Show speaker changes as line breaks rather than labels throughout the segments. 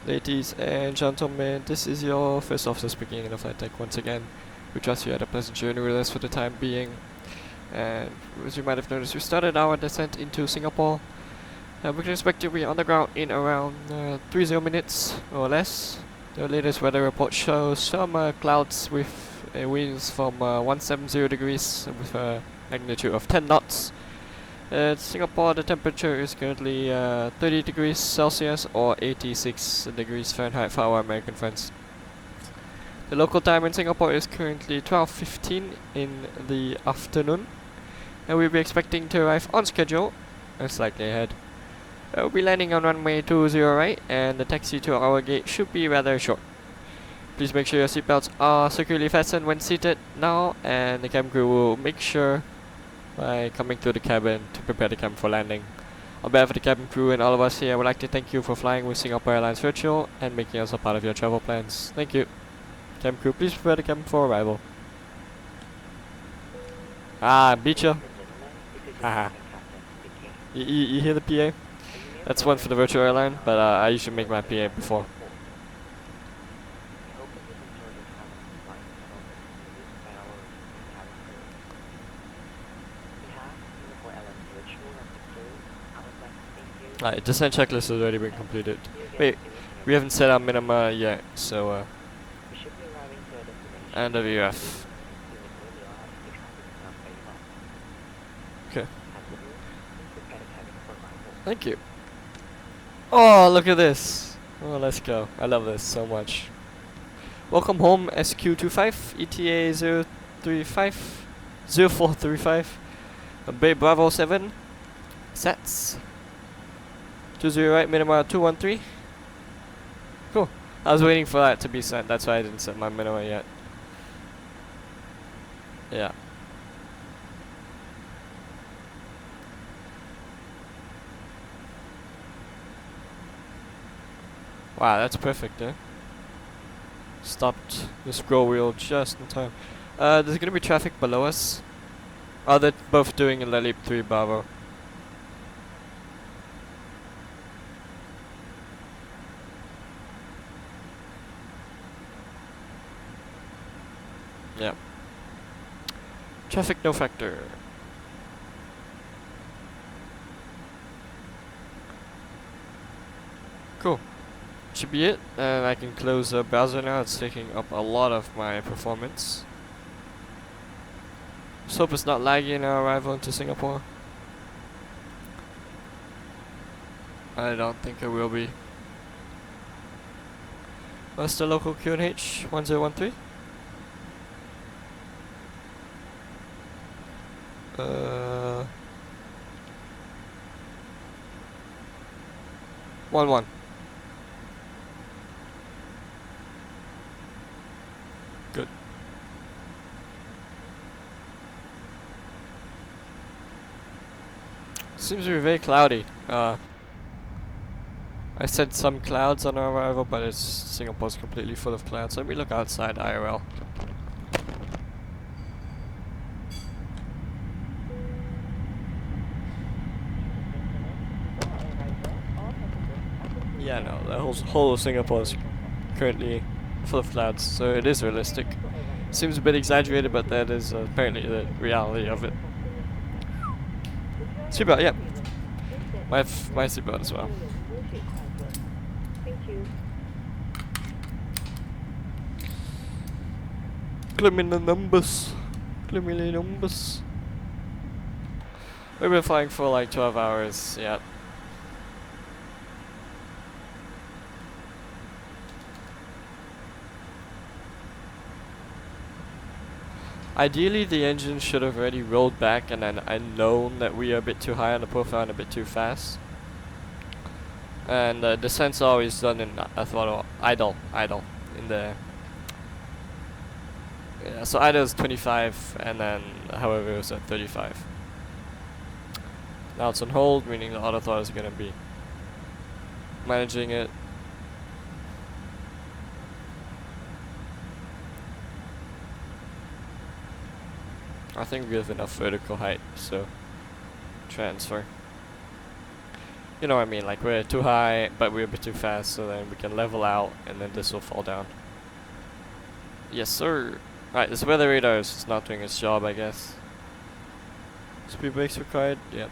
Ladies and gentlemen, this is your first officer speaking in the flight deck once again. We trust you had a pleasant journey with us for the time being. And as you might have noticed, we started our descent into Singapore. We can expect to be on the ground in around 30 minutes or less. The latest weather report shows some clouds with winds from 170 degrees with a magnitude of 10 knots. At Singapore, the temperature is currently 30 degrees Celsius or 86 degrees Fahrenheit for our American friends. The local time in Singapore is currently 12:15 in the afternoon, and we'll be expecting to arrive on schedule and slightly ahead. We'll be landing on runway 20 right, and the taxi to our gate should be rather short. Please make sure your seatbelts are securely fastened when seated now, and the cabin crew will make sure by coming to the cabin to prepare the cabin for landing. On behalf of the cabin crew and all of us here, I would like to thank you for flying with Singapore Airlines Virtual and making us a part of your travel plans. Thank you. Cabin crew, please prepare the cabin for arrival. Beat you. Haha. You hear the PA? That's one for the virtual airline, but I usually make my PA before. Descent checklist has already been completed. Wait, we haven't set our minima yet, so and the VF. Okay. Thank you. Oh, look at this. Oh, let's go. I love this so much. Welcome home, SQ25, ETA 0435, Bay Bravo 7, sets. 20 right, minima 213. Cool. I was waiting for that to be set, that's why I didn't set my minima yet. Yeah. Wow, that's perfect, eh? Stopped the scroll wheel just in time. There's gonna be traffic below us. Oh, they're both doing a Leap 3 Bravo. Yep. Traffic no factor. Cool. Should be it. And I can close the browser now. It's taking up a lot of my performance. Just hope it's not laggy in our arrival into Singapore. I don't think it will be. What's the local QNH? 1013? 11. Good. Seems to be very cloudy. I said some clouds on our arrival, but Singapore's completely full of clouds. Let me look outside IRL. Yeah, no, the whole of Singapore is currently full of clouds, so it is realistic. Seems a bit exaggerated, but that is apparently the reality of it. Seatbelt, yeah. My seatbelt as well. Climbing the numbers. Climbing the numbers. We've been flying for like 12 hours, yeah. Ideally, the engine should have already rolled back and then I known that we are a bit too high on the profile and a bit too fast. And descent's always done in throttle idle in the. Yeah, so idle is 25 and then however it was at 35. Now it's on hold, meaning the auto throttle is gonna be managing it. I think we have enough vertical height, so transfer. You know what I mean, like we're too high, but we're a bit too fast, so then we can level out, and then this will fall down. Yes, sir. Right, this weather radar is just not doing its job, I guess. Speed brakes required? Yep.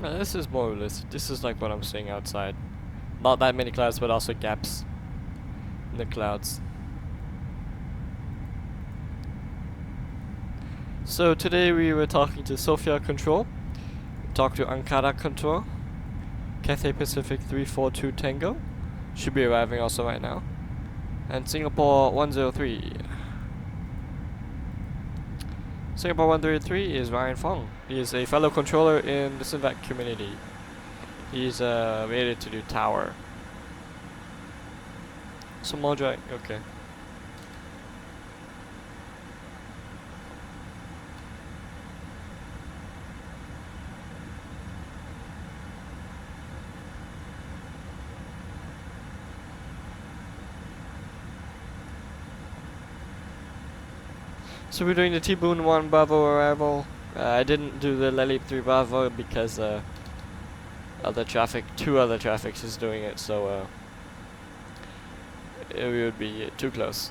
This is more realistic. This is like what I'm seeing outside. Not that many clouds, but also gaps in the clouds. So today we were talking to Sofia Control, talked to Ankara Control, Cathay Pacific 342 Tango, should be arriving also right now, and Singapore 103. Singapore 133 is Ryan Fong. He is a fellow controller in the SynVac community. He's rated to do tower. Some more drag, okay. So we're doing the T-Boon 1 Bravo arrival. I didn't do the Lelip 3 Bravo because two other traffics is doing it, so it would be too close.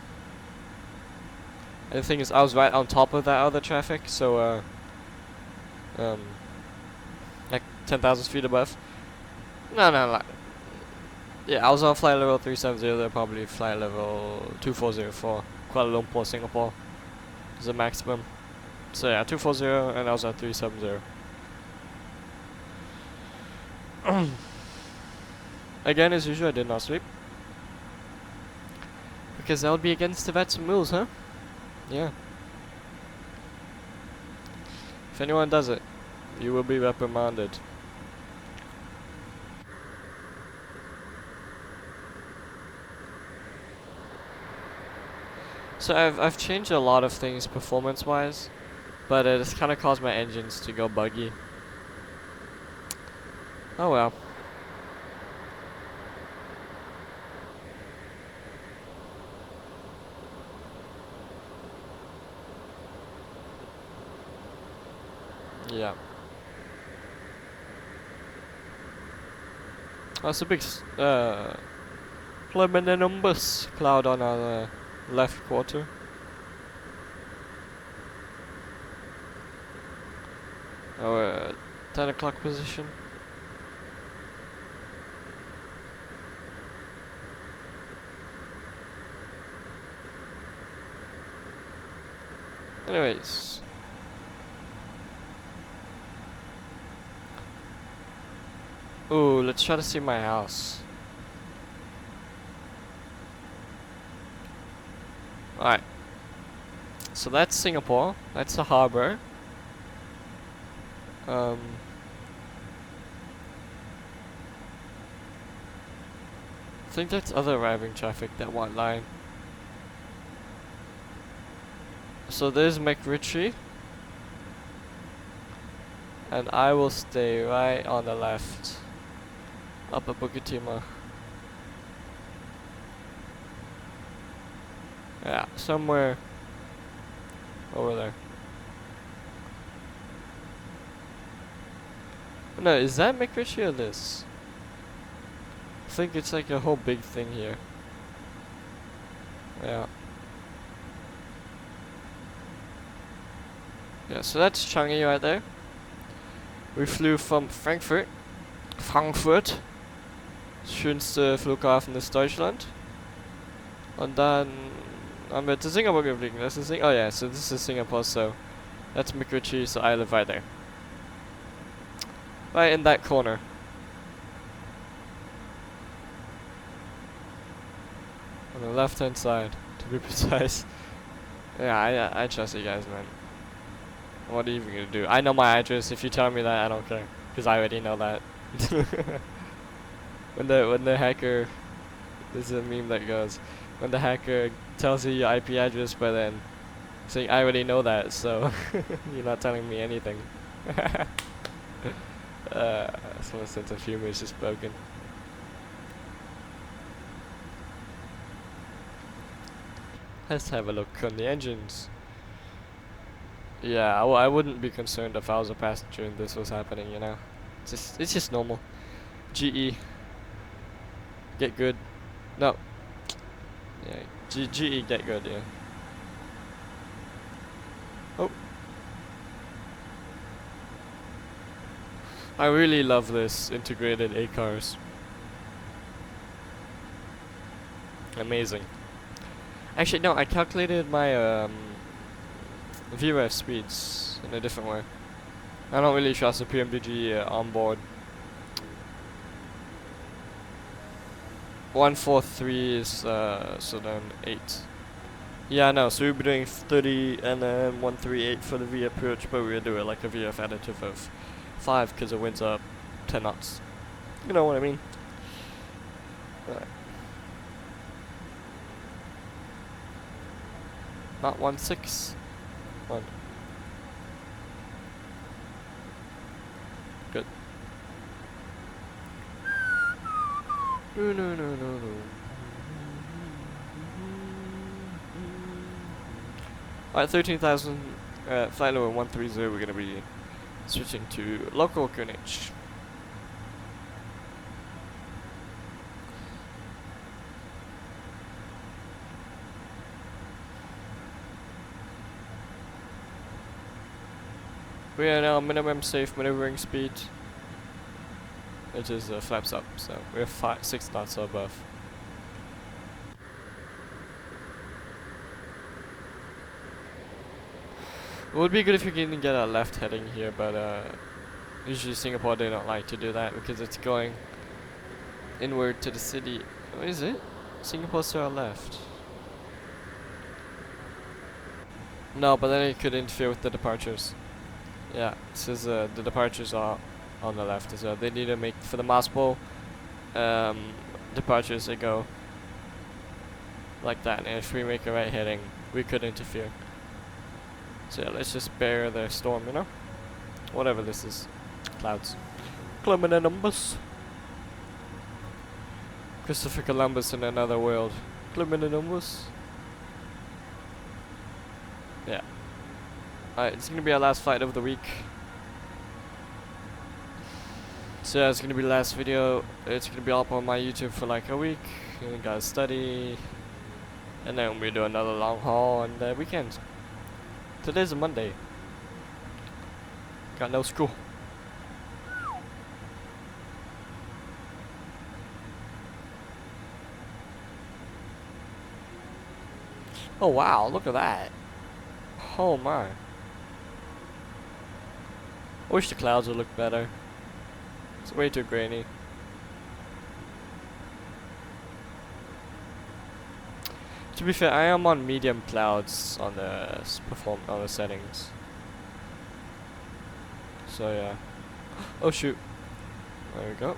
And the thing is, I was right on top of that other traffic, so like 10,000 feet above. No, like, yeah, I was on flight level 370, they're probably flight level 2404, Kuala Lumpur, Singapore. Is the maximum. So yeah, 240 and I was at 370. Again, as usual, I did not sleep. Because that would be against the Vatsim rules, huh? Yeah. If anyone does it, you will be reprimanded. So I've changed a lot of things performance-wise, but it's kind of caused my engines to go buggy. Oh well. Yeah. That's a big Plemenumbus cloud on our left quarter. Our 10 o'clock position. Anyways. Ooh, let's try to see my house. Alright. So that's Singapore. That's the harbor. I think that's other arriving traffic, that white line. So there's McRitchie. And I will stay right on the left. Up at Bukit Timah. Yeah, somewhere over there. No, is that McRitchie or this? I think it's like a whole big thing here. Yeah. Yeah, so that's Changi right there. We flew from Frankfurt. Schönste Flughafen ist Deutschland. Und dann haben wir zu Singapore geflogen. Das ist oh yeah, so this is Singapore, so that's McRitchie, so I live right there. Right in that corner. On the left hand side, to be precise. Yeah, I trust you guys, man. What are you even gonna do? I know my address. If you tell me that, I don't care, because I already know that. when the hacker, this is a meme that goes, when the hacker tells you your IP address, but then saying I already know that, so you're not telling me anything. Someone's sense of humor is just broken. Let's have a look on the engines. Yeah, I wouldn't be concerned if I was a passenger and this was happening, you know. It's just normal. GE, get good. No. Yeah, GE, get good, yeah. Oh. I really love this integrated A-cars. Amazing. Actually, no, I calculated my VREF speeds in a different way. I don't really trust the PMDG onboard. 143 is so then 8. Yeah, no, so we'll be doing 30 and then 138 for the V approach, but we'll do it like a VF additive of 5 because it winds up 10 knots. You know what I mean? Right. Not 1.6. 1. Good. No. Alright, 13,000, flight level 130, we're gonna be switching to local Greenwich. We are now minimum safe maneuvering speed, which is flaps up, so we're 6 knots above. It would be good if you can get a left heading here, but usually Singapore they don't like to do that because it's going inward to the city. What is it? Singapore's to our left. No, but then it could interfere with the departures. Yeah, it says the departures are on the left, so they need to make, for the Mospol departures, they go like that, and if we make a right heading, we could interfere. So yeah, let's just bear the storm, you know? Whatever this is. Clouds. Climbing the numbers. Christopher Columbus in another world. Climbing the numbers. Yeah. Alright, it's gonna be our last flight of the week. So yeah, it's gonna be the last video. It's gonna be up on my YouTube for like a week. You guys study. And then we do another long haul on the weekend. Today's a Monday. Got no school. Oh wow, look at that. Oh my. I wish the clouds would look better. It's way too grainy. To be fair, I am on medium clouds on the on the settings. So yeah. Oh shoot. There we go.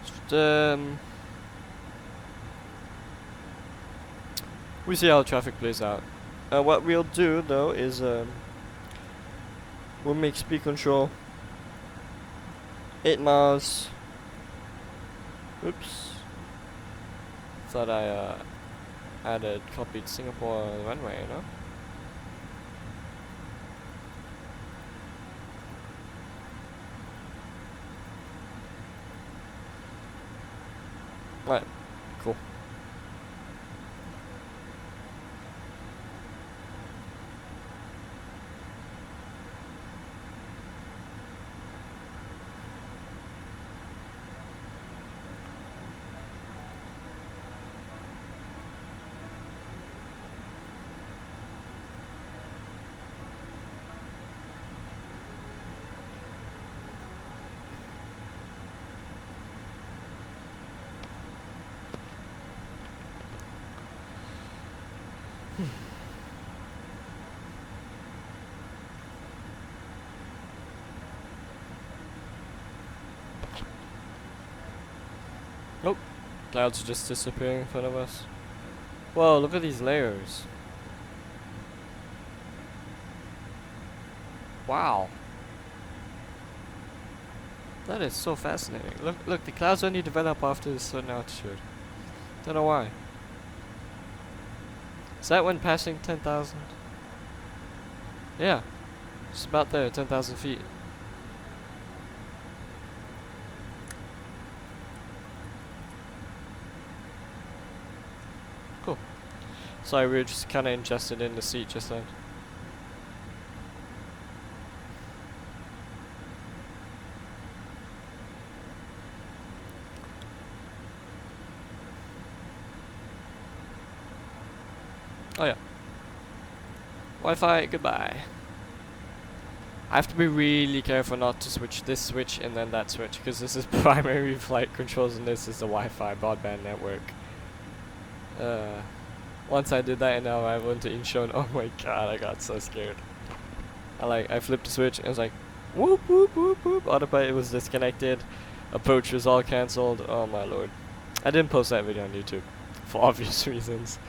Just, we see how the traffic plays out. What we'll do though is we'll make speed control 8 miles. Oops. Thought I added copied Singapore runway, you know? Right, cool. Oh, clouds are just disappearing in front of us. Whoa, look at these layers. Wow. That is so fascinating. Look, the clouds only develop after a certain altitude. Don't know why. Is that when passing 10,000? Yeah. It's about there, 10,000 feet. Cool. Sorry, we were just kind of ingested in the seat just then. Oh yeah. Wi-Fi, goodbye. I have to be really careful not to switch this switch and then that switch, because this is primary flight controls and this is the Wi-Fi broadband network. Once I did that and now I went to Incheon, oh my god, I got so scared. I flipped the switch and it was like, whoop whoop whoop whoop, autopilot was disconnected, approach was all cancelled, oh my lord. I didn't post that video on YouTube, for obvious reasons.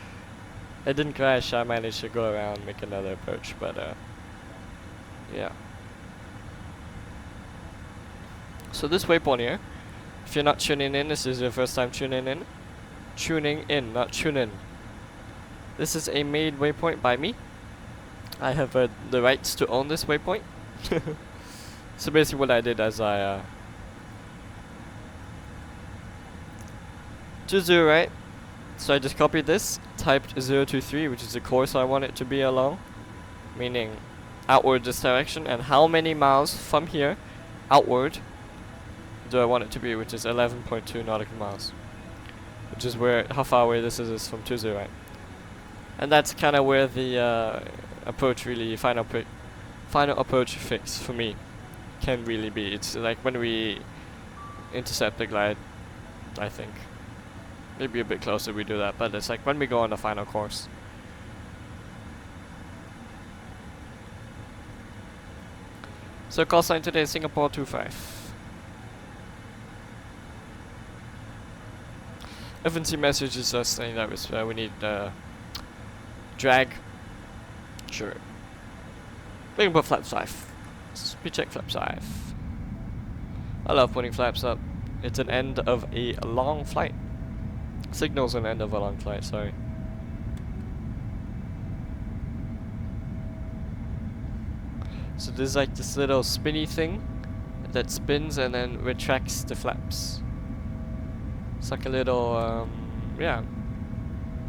It didn't crash, I managed to go around, make another approach, but yeah. So this waypoint here, if you're not tuning in, this is your first time tuning in, not tune in. This is a made waypoint by me. I have the rights to own this waypoint. So basically what I did is I to 0 right, so I just copied this, typed 023, which is the course I want it to be along, meaning outward this direction, and how many miles from here outward do I want it to be, which is 11.2 nautical miles, which is how far away this is from 20 right. And that's kind of where the approach really, final approach fix for me can really be. It's like when we intercept the glide, I think. Maybe a bit closer we do that, but it's like when we go on the final course. So call sign today is Singapore 25. FNC message is us saying that we need drag. Sure. We can put flaps 5. Speed check flaps 5. I love putting flaps up. It's an end of a long flight. Signals an end of a long flight, sorry. So there's like this little spinny thing that spins and then retracts the flaps. It's like a little, yeah.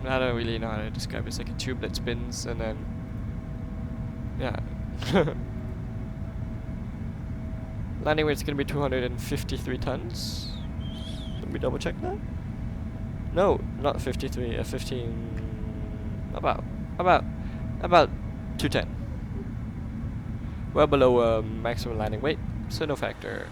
I don't really know how to describe it. It's like a tube that spins and then, yeah. Landing weight's gonna be 253 tons. Let me double check that. No, not 53, 15, about 210. Well below maximum landing weight, so no factor.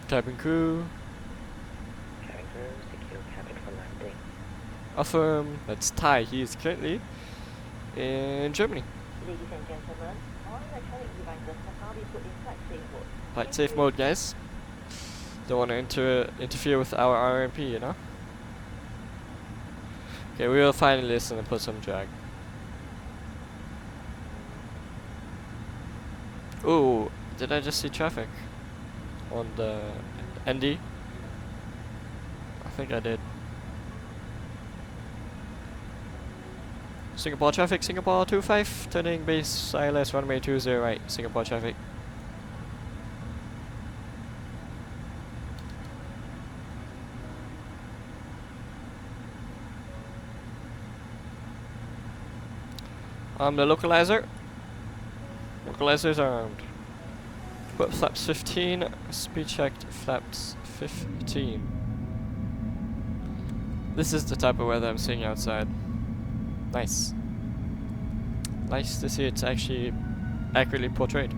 Cabin crew.
Cabin crew, secure cabin for landing.
Affirm, that's Ty, he is currently in Germany.
Ladies and gentlemen, all electronic devices have now been put in flight safe mode.
Flight safe mode, guys. Don't want to interfere with our RMP, you know? Okay, we will finally listen and put some drag. Ooh, did I just see traffic on the ND? I think I did. Singapore traffic, Singapore 25, turning base ILS runway 20 right, Singapore traffic. The localizer. Localizer's armed. Put flaps 15, speed checked flaps 15. This is the type of weather I'm seeing outside. Nice. Nice to see it's actually accurately portrayed.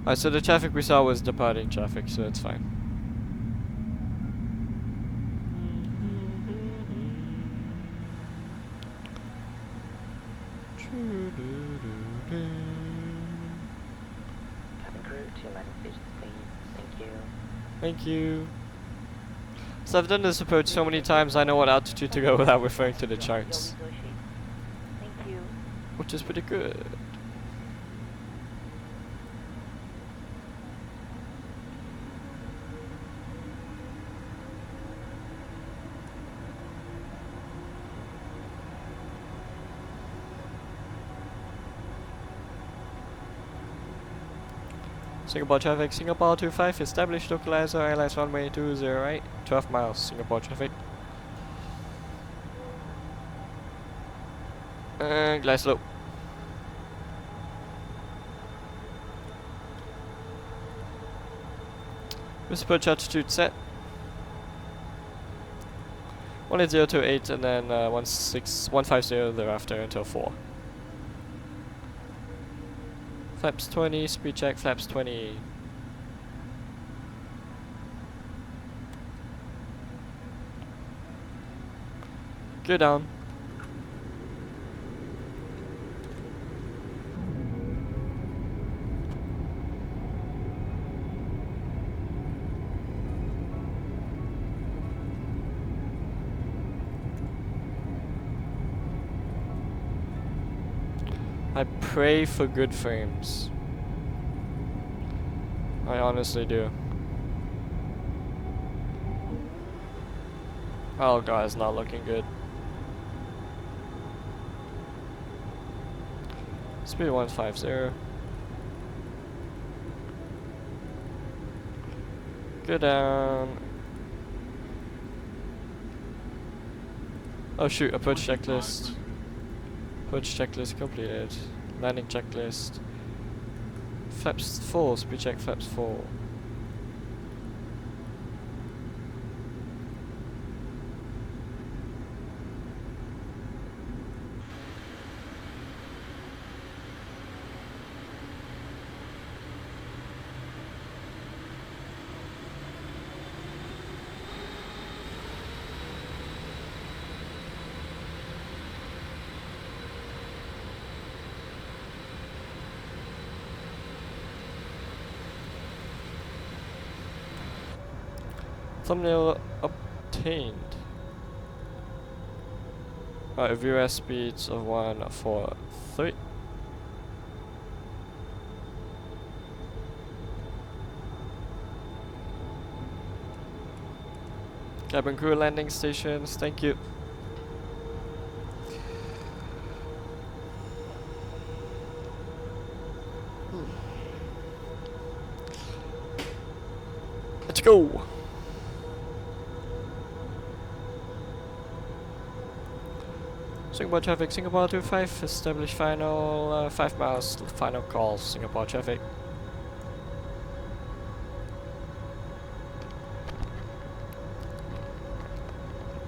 Alright, so the traffic we saw was departing traffic, so it's fine.
Cabin crew, 2 landing stations, please. Thank you.
Thank you. So I've done this approach so many times, I know what altitude to go without referring to the charts,
Thank you.
which is pretty good. Singapore traffic, Singapore 25, established localizer, Airlines runway 208, 12 miles, Singapore traffic. And glide slope. Approach altitude set. 18028 and then 150 thereafter until 4. Flaps 20, speed check, flaps 20. Go down. I pray for good frames. I honestly do. Oh god, it's not looking good. Speed 150. Go down. Oh shoot, approach checklist. Approach checklist completed. Landing checklist. Flaps full, speed check flaps full. Thumbnail obtained. VRS speeds of 143. Cabin crew landing stations, thank you. Let's go. Singapore traffic, Singapore 25, establish final 5 miles, final call, Singapore traffic.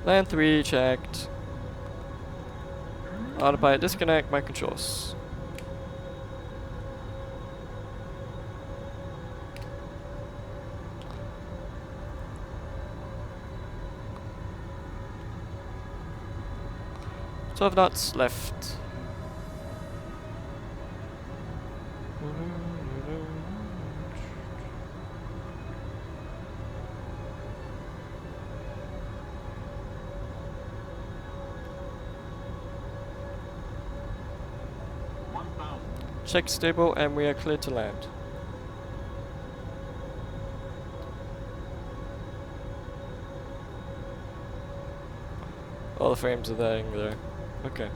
Land 3 checked. Autopilot disconnect, my controls. So 12 knots left. Check stable and we are clear to land. All the frames are there. Okay.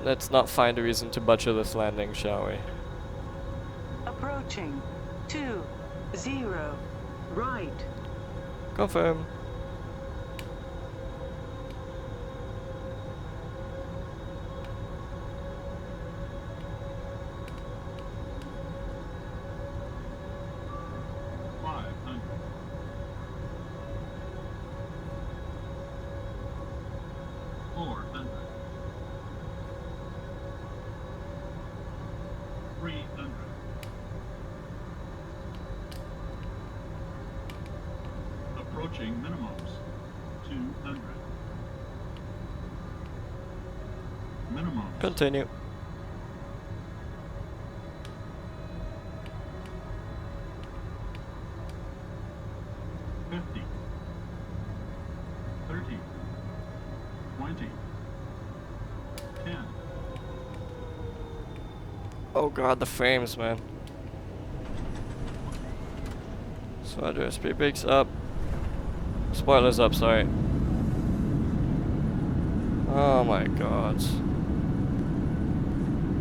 Let's not find a reason to butcher this landing, shall we?
Approaching 20 right.
Confirm.
Approaching minimums, 200. Minimums.
Continue. Oh god, the frames, man. So address brakes up. Spoilers up, sorry. Oh my god.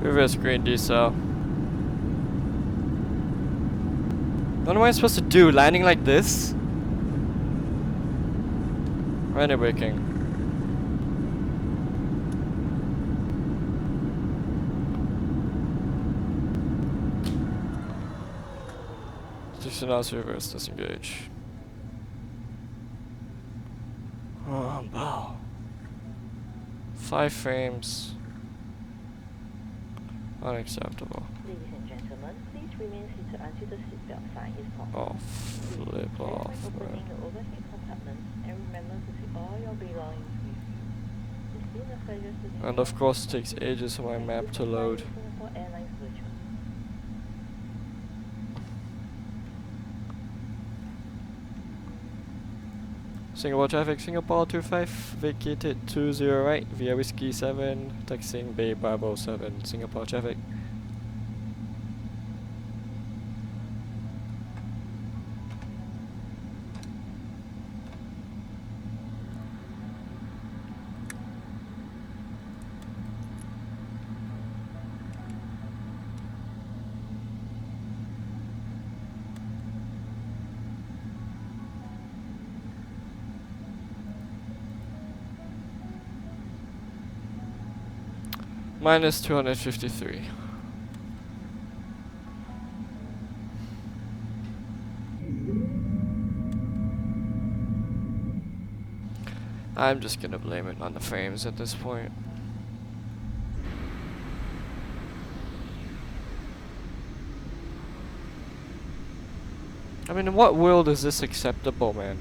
Reverse green decel. What am I supposed to do? Landing like this? Right braking. Just announce reverse disengage. Oh wow. 5 frames. Unacceptable.
Ladies and gentlemen, please remain seated until the seatbelt sign is popped.
Oh, flip off,
Opening
man.
the overhead compartment and remember to take all your belongings with you. It's been a pleasure to
And of course it takes ages for my map to load.
Singapore Airlines virtual.
Singapore traffic, Singapore 25, vacated 20 right, via Whiskey 7, taxiing Bay Bravo 7, Singapore traffic. Minus 253. I'm just gonna blame it on the frames at this point. I mean, in what world is this acceptable, man?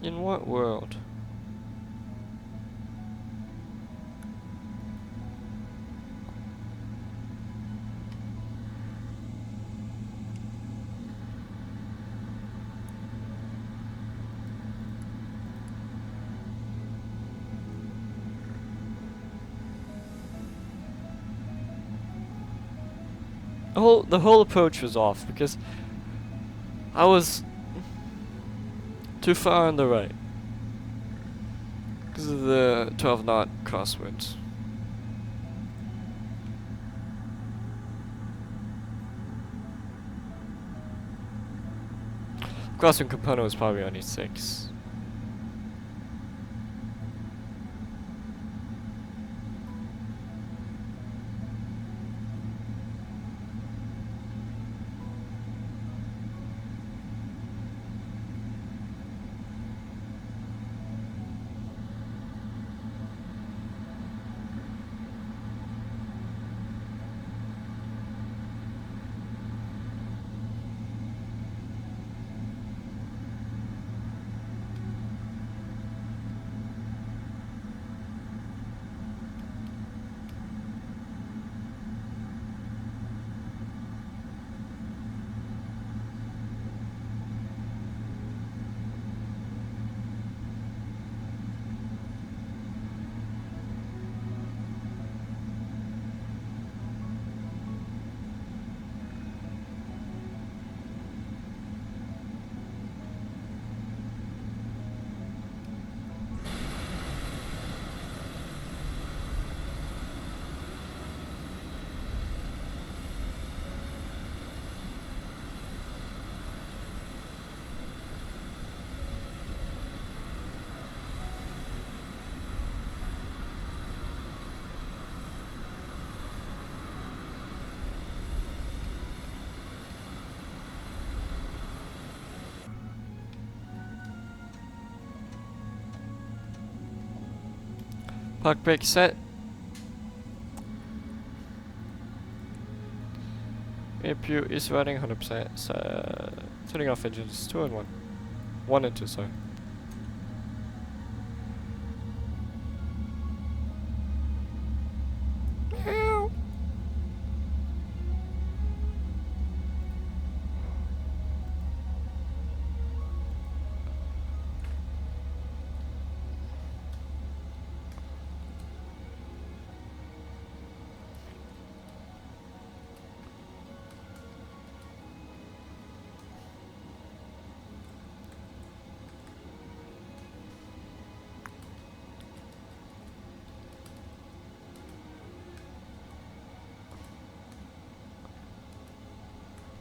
In what world? The whole approach was off because I was too far on the right because of the 12 knot crosswinds. Crosswind component was probably only 6. Park brake set. CPU is running 100%, so turning off engines 2 and 1. 1 and 2, sorry.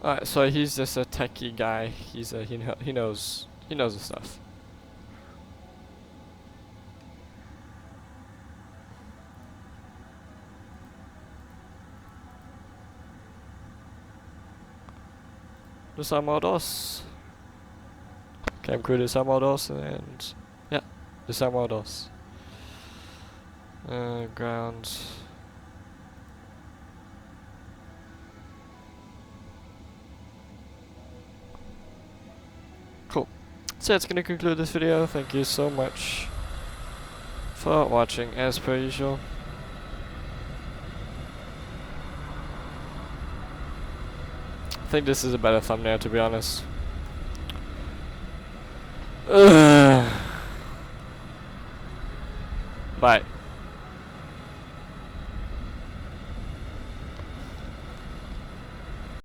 Alright, so he's just a techie guy. He's a he knows the stuff. Disarm DOS. Cam crew disarm DOS and yeah, disarm DOS. Ground. Cool. So that's gonna conclude this video. Thank you so much for watching as per usual. I think this is a better thumbnail, to be honest. Bye.